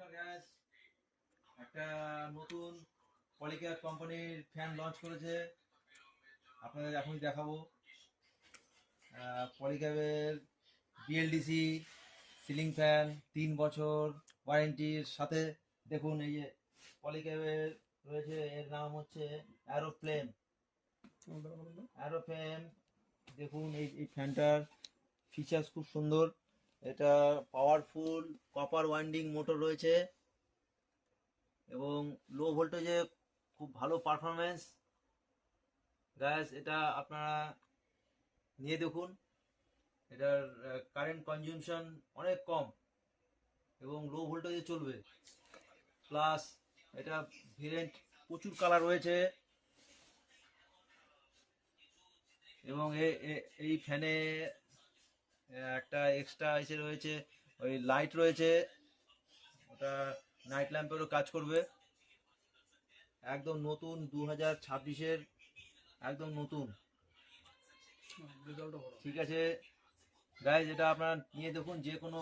নমস্কার গ্যাস, একটা নতুন পলিক্যাব কোম্পানির ফ্যান লঞ্চ করেছে, আপনাদের এখনই দেখাবো। পলিক্যাবের বিএলডিসি সিলিং ফ্যান 3 বছর ওয়ারেন্টির সাথে। দেখুন এই যে পলিক্যাবের রয়েছে, এর নাম হচ্ছে অ্যারোফ্লেম। দেখুন এই ফ্যানটার ফিচার্স খুব সুন্দর। এটা পাওয়ারফুল কপার ওয়াইন্ডিং মোটর রয়েছে এবং লো ভোল্টেজে খুব ভালো পারফরমেন্স। গ্যাস এটা আপনারা নিয়ে দেখুন, এটার কারেন্ট কনজিউমশন অনেক কম এবং লো ভোল্টেজে চলবে। প্লাস এটা ভেরিয়েন্ট প্রচুর কালার রয়েছে এবং এই ফ্যানে একটা এক্সট্রা এসে রয়েছে, ওই লাইট রয়েছে, ওটা নাইট ল্যাম্পেরও কাজ করবে। একদম নতুন 2026-এর, একদম নতুন। ঠিক আছে গাইজ, এটা আপনারা নিয়ে দেখুন, যে কোনো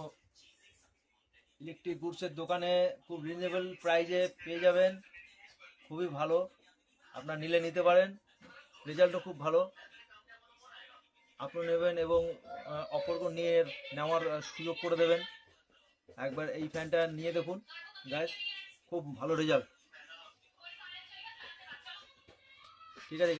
ইলেকট্রিক গুডসের দোকানে খুব রিজনেবল প্রাইসে পেয়ে যাবেন। খুবই ভালো, আপনারা নিলে নিতে পারেন, রেজাল্টও খুব ভালো। আপনি নেবেন এবং অপরকে নিয়ে নেওয়ার সুযোগ করে দেবেন। একবার এই ফ্যানটা নিয়ে দেখুন গাইজ, খুব ভালো রেজাল্ট। ঠিক আছে।